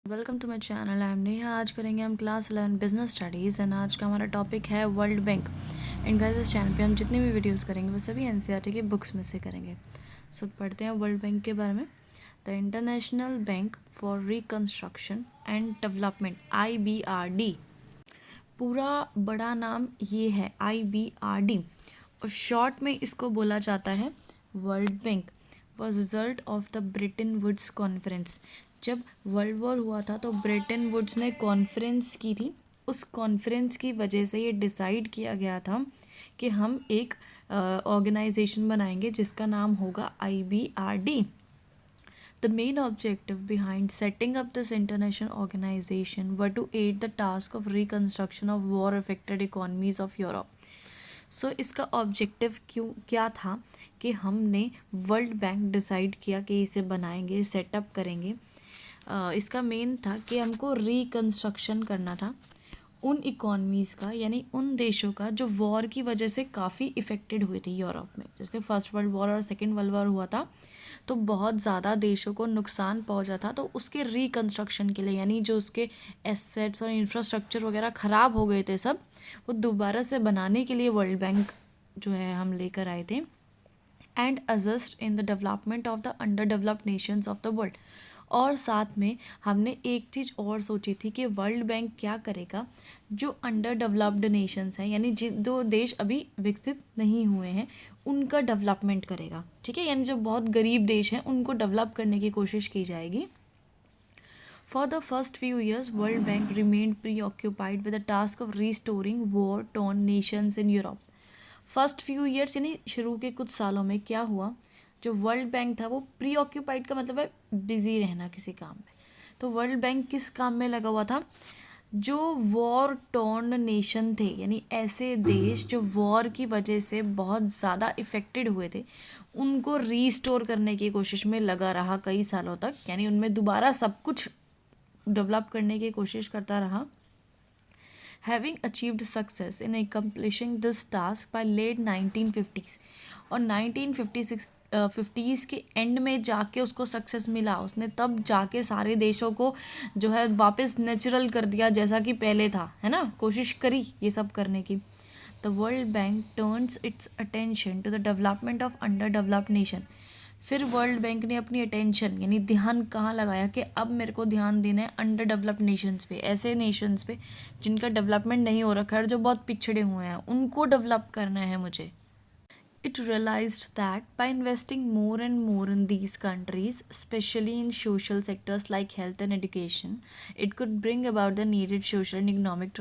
Welcome to my channel. I am Neha. आज करेंगे हम क्लास 11 बिजनेस स्टडीज़ एंड आज का हमारा टॉपिक है वर्ल्ड बैंक। एंड गाइस इस चैनल पे हम जितनी भी वीडियोस करेंगे वो सभी एनसीईआरटी की बुक्स में से करेंगे। सो पढ़ते हैं वर्ल्ड बैंक के बारे में। The international bank for reconstruction and development IBRD, पूरा बड़ा नाम ये है IBRD और शॉर्ट में इसको बोला जाता है World Bank. Was result of the Bretton Woods conference. जब वर्ल्ड वॉर हुआ था तो ब्रेटन वुड्स ने कॉन्फ्रेंस की थी। उस कॉन्फ्रेंस की वजह से ये डिसाइड किया गया था कि हम एक ऑर्गेनाइजेशन बनाएंगे जिसका नाम होगा IBRD। The main objective behind setting up this international organization were to aid the task of reconstruction of war-affected economies of Europe. सो इसका ऑब्जेक्टिव क्या था कि हमने वर्ल्ड बैंक डिसाइड किया कि इसे बनाएंगे, सेटअप करेंगे। इसका मेन था कि हमको रिकन्स्ट्रक्शन करना था उन इकोनॉमीज़ का, यानी उन देशों का जो वॉर की वजह से काफ़ी इफ़ेक्टेड हुई थी यूरोप में। जैसे फर्स्ट वर्ल्ड वॉर और सेकेंड वर्ल्ड वॉर हुआ था तो बहुत ज़्यादा देशों को नुकसान पहुंचा था। तो उसके रिकन्स्ट्रक्शन के लिए, यानी जो उसके एसेट्स और इंफ्रास्ट्रक्चर वगैरह ख़राब हो गए थे सब, वो दोबारा से बनाने के लिए वर्ल्ड बैंक जो है हम लेकर आए थे। And assist in the development of the under developed Nations of the world. और साथ में हमने एक चीज़ और सोची थी कि वर्ल्ड बैंक क्या करेगा, जो अंडर डेवलप्ड नेशंस हैं, यानी जो देश अभी विकसित नहीं हुए हैं, उनका डेवलपमेंट करेगा। ठीक है, यानी जो बहुत गरीब देश हैं उनको डेवलप करने की कोशिश की जाएगी। For the first few years, World Bank remained preoccupied with the task of restoring war-torn nations in Europe. First few years यानी शुरू के कुछ सालों में क्या हुआ, जो वर्ल्ड बैंक था वो प्री ऑक्यूपाइड का मतलब है बिजी रहना किसी काम में। तो वर्ल्ड बैंक किस काम में लगा हुआ था, जो वॉर टॉर्न नेशन थे, यानी ऐसे देश जो वॉर की वजह से बहुत ज़्यादा इफ़ेक्टेड हुए थे, उनको रीस्टोर करने की कोशिश में लगा रहा कई सालों तक। यानी उनमें दोबारा सब कुछ डेवलप करने की कोशिश करता रहा। Having achieved success in accomplishing this task by late 1950s, और 1950s के एंड में जाके उसको सक्सेस मिला। उसने तब जाके सारे देशों को जो है वापस नेचुरल कर दिया जैसा कि पहले था, है ना। कोशिश करी ये सब करने की। The World Bank turns its attention to the development of under developed nation. फिर वर्ल्ड बैंक ने अपनी अटेंशन यानी ध्यान कहाँ लगाया कि अब मेरे को ध्यान देना है अंडर डेवलप्ड नेशंस पे, ऐसे नेशंस पे जिनका डेवलपमेंट नहीं हो रखा है, जो बहुत पिछड़े हुए हैं, उनको डेवलप करना है मुझे। It realized that by investing more and more in these countries, especially in social sectors like health and education, it could bring about the needed social and economic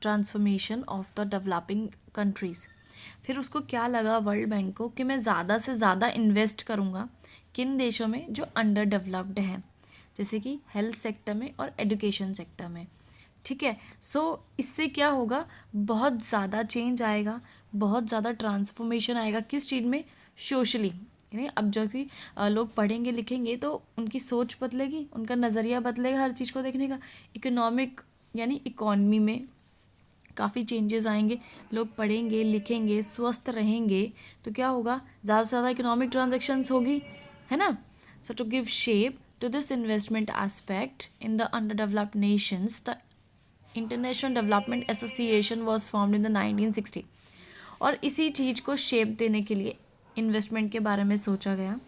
transformation of the developing countries. फिर उसको क्या लगा world bank को कि मैं ज़्यादा से ज़्यादा इन्वेस्ट करूँगा किन देशों में जो अंडर डेवलप्ड हैं, जैसे कि हेल्थ सेक्टर में और एजुकेशन सेक्टर में। ठीक है, सो इससे क्या होगा, बहुत ज़्यादा चेंज आएगा, बहुत ज़्यादा ट्रांसफॉर्मेशन आएगा। किस चीज़ में, सोशली। यानी अब जो कि लोग पढ़ेंगे लिखेंगे तो उनकी सोच बदलेगी, उनका नज़रिया बदलेगा हर चीज़ को देखने का। इकोनॉमिक यानी इकॉनमी में काफ़ी चेंजेस आएंगे। लोग पढ़ेंगे लिखेंगे, स्वस्थ रहेंगे तो क्या होगा, ज़्यादा से ज़्यादा इकोनॉमिक ट्रांजेक्शन्स होगी, है ना। So to give shape to this investment aspect in the under developed nations, the international development association was formed in the 1960। और इसी चीज़ को शेप देने के लिए इन्वेस्टमेंट के बारे में सोचा गया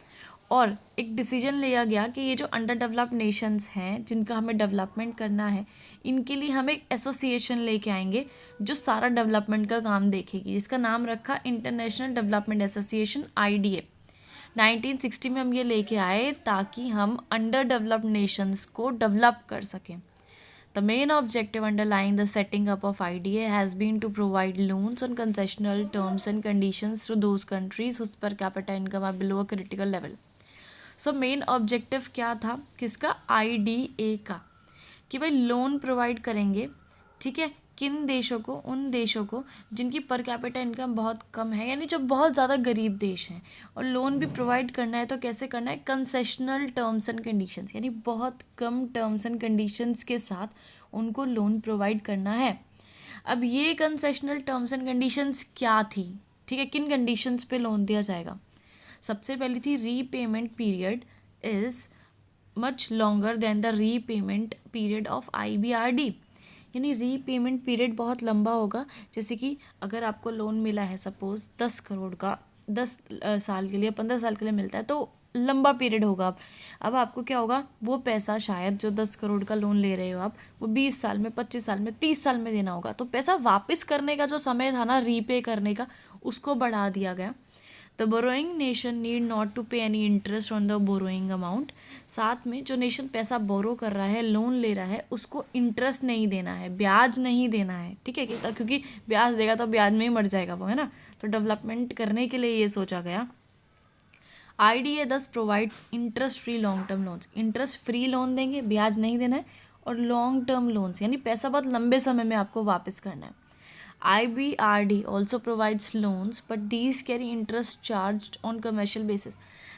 और एक डिसीजन लिया गया कि ये जो अंडर डेवलप्ड नेशंस हैं जिनका हमें डेवलपमेंट करना है, इनके लिए हम एक एसोसिएशन लेके आएंगे जो सारा डेवलपमेंट का काम देखेगी, जिसका नाम रखा इंटरनेशनल डेवलपमेंट एसोसिएशन IDA। 1960 में हम ये लेके आए ताकि हम अंडर डेवलप्ड नेशंस को डेवलप कर सकें। The main objective underlying the setting up of IDA has been to provide loans on concessional terms and conditions to those countries whose per capita income are below a critical level. So main objective क्या था किसका, IDA का, कि भाई loan provide करेंगे। ठीक है, किन देशों को, उन देशों को जिनकी पर कैपिटा इनकम बहुत कम है, यानी जो बहुत ज़्यादा गरीब देश हैं। और लोन भी प्रोवाइड करना है तो कैसे करना है, कंसेशनल टर्म्स एंड कंडीशंस, यानी बहुत कम टर्म्स एंड कंडीशंस के साथ उनको लोन प्रोवाइड करना है। अब ये कंसेशनल टर्म्स एंड कंडीशंस क्या थी, ठीक है, किन कंडीशंस पे लोन दिया जाएगा। सबसे पहली थी repayment period is much longer than the repayment period of IBRD, यानी रीपेमेंट पीरियड बहुत लंबा होगा। जैसे कि अगर आपको लोन मिला है सपोज 10 करोड़ का, 10 साल के लिए, 15 साल के लिए मिलता है, तो लंबा पीरियड होगा। अब आपको क्या होगा, वो पैसा शायद जो 10 करोड़ का लोन ले रहे हो आप, वो 20 साल में, 25 साल में, 30 साल में देना होगा। तो पैसा वापस करने का जो समय था ना, रीपे करने का, उसको बढ़ा दिया गया। The borrowing nation need not to pay any interest on the borrowing amount. साथ में जो नेशन पैसा बोरो कर रहा है, लोन ले रहा है, उसको इंटरेस्ट नहीं देना है, ब्याज नहीं देना है, ठीक है, क्योंकि ब्याज देगा तो ब्याज में ही मर जाएगा वो, है ना। तो डेवलपमेंट करने के लिए ये सोचा गया। IDA दस provides interest free long term loans, interest free loan देंगे, ब्याज नहीं देना है, और लॉन्ग टर्म लोन्स यानी पैसा बहुत लंबे समय में आपको वापस करना है। IBRD also provides loans but these carry interest charged on commercial basis।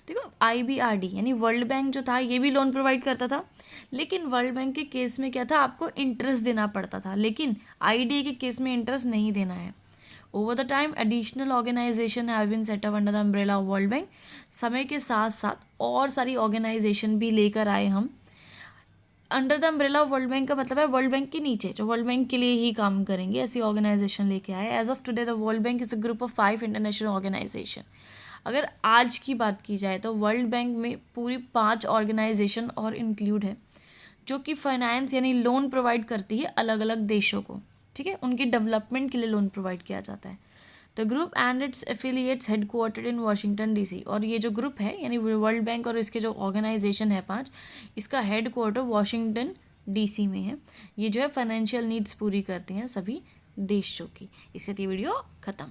देखो IBRD यानी वर्ल्ड बैंक जो था, ये भी लोन प्रोवाइड करता था, लेकिन वर्ल्ड बैंक के केस में क्या था, आपको इंटरेस्ट देना पड़ता था, लेकिन IDA के केस में इंटरेस्ट नहीं देना है। Over the time additional organization have been set up under the umbrella of World Bank. समय के साथ साथ और सारी ऑर्गेनाइजेशन भी लेकर आए हम। Under the umbrella of World bank का मतलब है वर्ल्ड बैंक के नीचे, जो वर्ल्ड बैंक के लिए ही काम करेंगे, ऐसी ऑर्गेनाइजेशन लेके आए। As of today the World Bank is a group of 5 international organization. अगर आज की बात की जाए तो वर्ल्ड बैंक में पूरी 5 ऑर्गेनाइजेशन और इंक्लूड है, जो कि फाइनेंस यानी लोन प्रोवाइड करती है अलग अलग देशों को, ठीक है, उनकी डेवलपमेंट के लिए लोन प्रोवाइड किया जाता है। The group and it's affiliates headquartered in Washington DC। और ये जो ग्रुप है यानी वर्ल्ड बैंक और इसके जो ऑर्गेनाइजेशन है 5, इसका हेडक्वार्टर वाशिंगटन DC में है। ये जो है फाइनेंशियल नीड्स पूरी करती हैं सभी देशों की। इससे ये वीडियो ख़त्म।